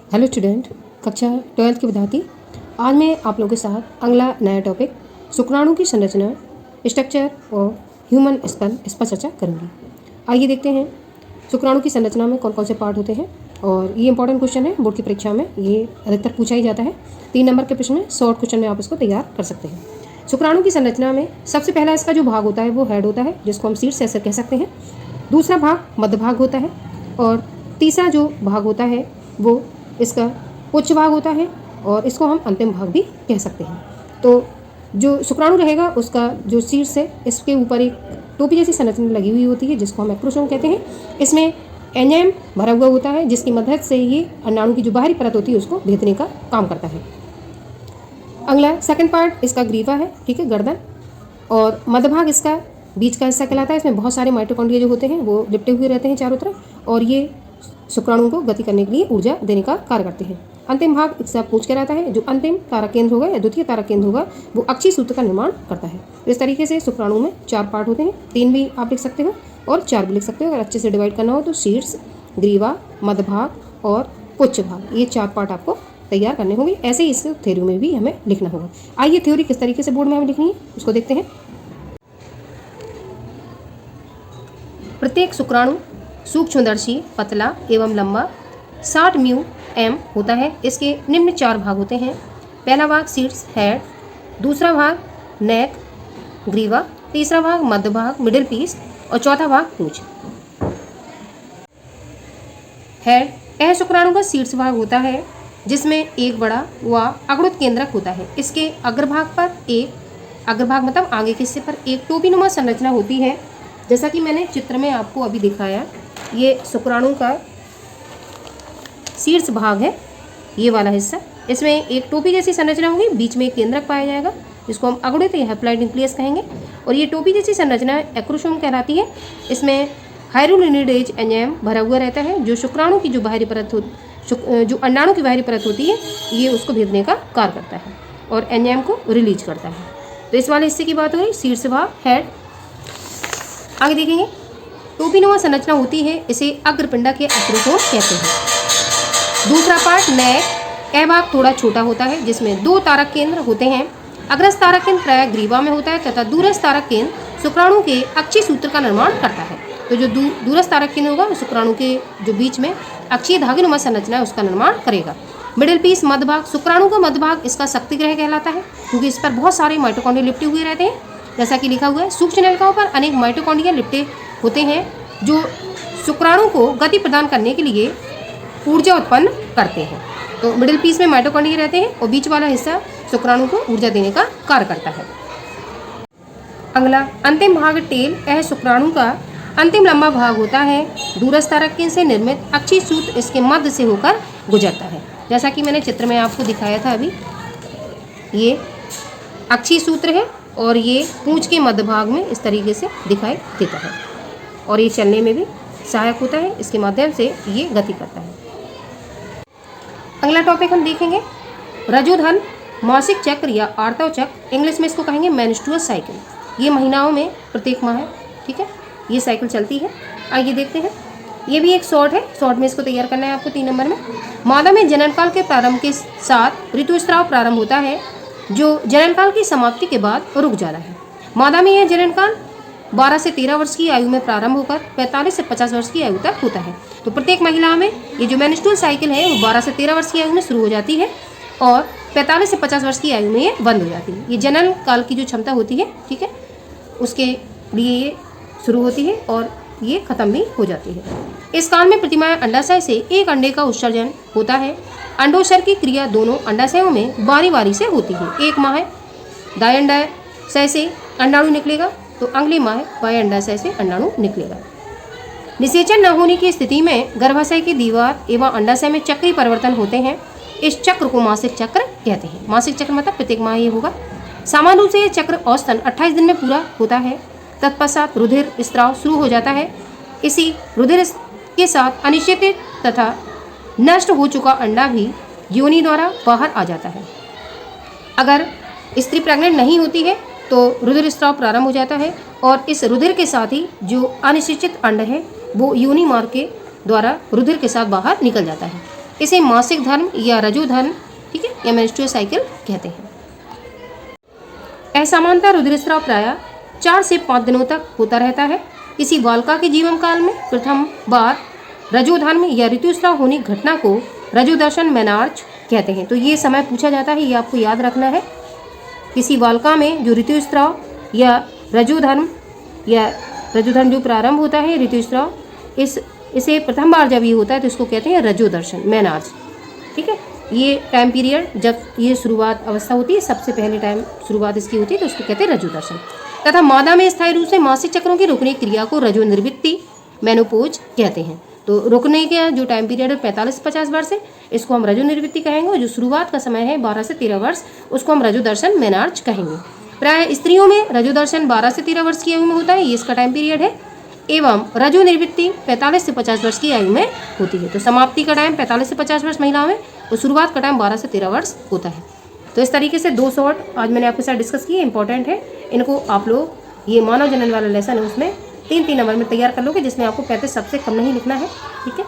Hello student, कक्षा 12th के विद्यार्थी। आज मैं आप लोगों के साथ अगला नया टॉपिक शुक्राणु की संरचना, स्ट्रक्चर और ह्यूमन स्पेल इस पर चर्चा करूंगी। आइए देखते हैं शुक्राणु की संरचना में कौन कौन से पार्ट होते हैं। और ये इंपॉर्टेंट क्वेश्चन है, बोर्ड की परीक्षा में ये अधिकतर पूछा ही जाता है। 3 नंबर के प्रश्न में, शॉर्ट क्वेश्चन में आप इसको तैयार कर सकते हैं। शुक्राणु की संरचना में सबसे पहला इसका जो भाग होता है वो हेड होता है, जिसको हम शीर्ष ऐसे कह सकते हैं। दूसरा भाग मध्य भाग होता है और तीसरा जो भाग होता है वो इसका उच्च भाग होता है और इसको हम अंतिम भाग भी कह सकते हैं। तो जो शुक्राणु रहेगा उसका जो शीर्ष है, इसके ऊपर एक टोपी जैसी संरचना लगी हुई होती है जिसको हम एक्रोसोम कहते हैं। इसमें एंजाइम भरा हुआ होता है जिसकी मदद से ये अंडाणु की जो बाहरी परत होती है उसको भेदने का काम करता है। अगला सेकंड पार्ट इसका ग्रीवा है, ठीक है, गर्दन। और मध्य भाग इसका बीच का हिस्सा कहलाता है। इसमें बहुत सारे माइटोकॉन्ड्रिया जो होते हैं वो लिपटे हुए रहते हैं चारों तरफ और ये शुक्राणु को गति करने के लिए ऊर्जा देने का कार्य करते हैं। अंतिम भाग इसका पूंछ कहलाता है। जो अंतिम तारक केंद्र होगा या द्वितीय तारक केंद्र होगा वो अक्षीय सूत्र का निर्माण करता है। तो इस तरीके से शुक्राणु में 4 पार्ट होते हैं। 3 भी आप लिख सकते हो और 4 भी लिख सकते हो। अगर अच्छे से डिवाइड करना हो तो शीर्ष, ग्रीवा, मध्य भाग और पुच्छ भाग, ये 4 पार्ट आपको तैयार करने होंगे। ऐसे ही इस थ्योरी में भी हमें लिखना होगा। आइए थ्योरी किस तरीके से बोर्ड में हमें लिखनी है उसको देखते हैं। प्रत्येक शुक्राणु सूक्ष्मदर्शी, पतला एवं लंबा 60 म्यू एम होता है। इसके निम्न 4 भाग होते हैं। पहला भाग शीर्ष हेड, दूसरा भाग नेक ग्रीवा, तीसरा भाग मध्य भाग मिडिल पीस और चौथा भाग पूंछ। हेड यह शुक्राणु का शीर्ष भाग होता है जिसमें एक बड़ा व अग्रुत केंद्रक होता है। इसके अग्रभाग पर अग्रभाग मतलब आगे के हिस्से पर एक टोपीनुमा संरचना होती है। जैसा कि मैंने चित्र में आपको अभी दिखाया, ये शुक्राणु का शीर्ष भाग है, ये वाला हिस्सा। इसमें एक टोपी जैसी संरचना होगी, बीच में एक केंद्रक पाया जाएगा जिसको हम अग्रुत या हैप्लॉइड न्यूक्लियस कहेंगे। और ये टोपी जैसी संरचना एक्रोसोम कहलाती है। इसमें हाइड्रोलिनिडेज एंजाइम भरा हुआ रहता है जो शुक्राणु की जो बाहरी परत जो अंडाणु की बाहरी परत होती है ये उसको भेदने का कार्य करता है और एंजाइम को रिलीज करता है। तो इस वाले हिस्से की बात हो रही शीर्ष भाग हेड। आगे देखेंगे टोपीनुमा संरचना होती है, इसे अग्रपिंडा के एक्रोसोम कहते हैं। दूसरा पार्ट नेक, यह भाग थोड़ा छोटा होता है जिसमें 2 तारक केंद्र होते हैं। अग्रस्थ तारक केंद्र प्राय ग्रीवा में होता है तथा दूरस्थ तारक केंद्र शुक्राणु के अक्षीय सूत्र का निर्माण करता है। तो जो दूरस्थ तारक केंद्र होगा शुक्राणु के जो बीच में अक्षीय धागेनुमा संरचना है उसका निर्माण करेगा। मिडिल पीस मध्य भाग, शुक्राणु का मध्य भाग इसका शक्ति ग्रह कहलाता है क्योंकि इस पर बहुत सारे माइटोकॉन्ड्रिया लिपटे हुए रहते हैं। जैसा कि लिखा हुआ है, सूक्ष्म नलिकाओं पर अनेक माइटोकॉन्ड्रिया लिपटे होते हैं जो शुक्राणु को गति प्रदान करने के लिए ऊर्जा उत्पन्न करते हैं। तो मिडिल पीस में माइटोकॉन्ड्रिया रहते हैं और बीच वाला हिस्सा शुक्राणु को ऊर्जा देने का कार्य करता है। अगला अंतिम भाग टेल, यह शुक्राणु का अंतिम लंबा भाग होता है। दूरस्थ तारक केंद्र से निर्मित अक्षीय सूत्र इसके मध्य से होकर गुजरता है। जैसा कि मैंने चित्र में आपको दिखाया था अभी, ये अक्षीय सूत्र है और ये पूंछ के मध्य भाग में इस तरीके से दिखाई देता है और ये चलने में भी सहायक होता है। इसके माध्यम से ये गति करता है। अगला टॉपिक हम देखेंगे रजोधन मासिक चक्र या आर्तव चक्र, इंग्लिश में इसको कहेंगे मेंस्ट्रुअल साइकिल। ये महीनाओं में प्रत्येक माह है, ठीक है, ये साइकिल चलती है। आइए देखते हैं। ये भी एक शॉर्ट है, शॉर्ट में इसको तैयार करना है आपको 3 नंबर में। मादा में जननकाल के प्रारंभ के साथ ऋतुस्राव प्रारंभ होता है जो जननकाल की समाप्ति के बाद रुक जाता है। मादा में यह जननकाल 12 से 13 वर्ष की आयु में प्रारंभ होकर 45 से 50 वर्ष की आयु तक होता है। तो प्रत्येक महिला में ये जो मेंस्ट्रुअल साइकिल है वो 12 से 13 वर्ष की आयु में शुरू हो जाती है और 45 से 50 वर्ष की आयु में ये बंद हो जाती है। ये जनन काल की जो क्षमता होती है, ठीक है, उसके लिए ये शुरू होती है और ये खत्म भी हो जाती है। इस काल में प्रतिमाह अंडाशय से एक अंडे का उत्सर्जन होता है। अंडोत्सर्ग की क्रिया दोनों अंडाशयों में बारी बारी से होती है। एक माह दाएं अंडाशय से अंडाणु निकलेगा तो अगले माह बाएं अंडाशय से अंडाणु निकलेगा। निषेचन न होने की स्थिति में गर्भाशय की दीवार एवं अंडाशय में चक्रीय परिवर्तन होते हैं। इस चक्र को मासिक चक्र कहते हैं। मासिक चक्र मतलब प्रत्येक माह ये होगा। सामान्य रूप से यह चक्र औसतन 28 दिन में पूरा होता है। तत्पश्चात रुधिर स्त्राव शुरू हो जाता है। इसी रुधिर के साथ अनिश्चित तथा नष्ट हो चुका अंडा भी योनि द्वारा बाहर आ जाता है। अगर स्त्री प्रेग्नेंट नहीं होती है तो रुधिर स्त्राव प्रारंभ हो जाता है और इस रुधिर के साथ ही जो अनिश्चित अंड है वो योनि मार्ग के द्वारा रुधिर के साथ बाहर निकल जाता है। इसे मासिक धर्म या रजो धर्म, ठीक है, या मेंस्ट्रुअल साइकिल कहते हैं। असमानता रुधिरस्राव प्रायः 4 से 5 दिनों तक होता रहता है। किसी बालिका के जीवन काल में प्रथम बार रजोधर्म या ऋतुस्राव होने की घटना को रजोदर्शन मेनार्च कहते हैं। तो ये समय पूछा जाता है, ये आपको याद रखना है। किसी बालिका में जो ऋतुस्राव या रजोधर्म जो प्रारंभ होता है ऋतुस्राव, इसे प्रथम बार जब ये होता है तो इसको कहते हैं रजोदर्शन मेनार्च, ठीक है। ये टाइम पीरियड जब ये शुरुआत अवस्था होती है, सबसे पहले टाइम शुरुआत इसकी होती है, तो उसको कहते हैं रजोदर्शन। तथा मादा में स्थायी रूप से मासिक चक्रों की रुकने की क्रिया को रजोनिवृत्ति मेनोपोज कहते हैं। तो रुकने का जो टाइम पीरियड है 45 से 50 वर्ष है, इसको हम रजोनिवृत्ति कहेंगे, और जो शुरुआत का समय है 12 से 13 वर्ष, उसको हम रजोदर्शन मेनार्च कहेंगे। प्राय स्त्रियों में रजोदर्शन 12 से 13 वर्ष की आयु में होता है, ये इसका टाइम पीरियड है, एवं रजोनिवृत्ति 45 से 50 वर्ष की आयु में होती है। तो समाप्ति का टाइम 45 से 50 वर्ष महिलाओं में, और शुरुआत का टाइम 12 से 13 वर्ष होता है। तो इस तरीके से 2 शॉर्ट आज मैंने आपके साथ डिस्कस किए, इंपॉर्टेंट है। इनको आप लोग, ये मानव जनन वाला लेसन है उसमें 3-3 नंबर में तैयार कर लोगे, जिसमें आपको 35 सबसे कम नहीं लिखना है, ठीक है।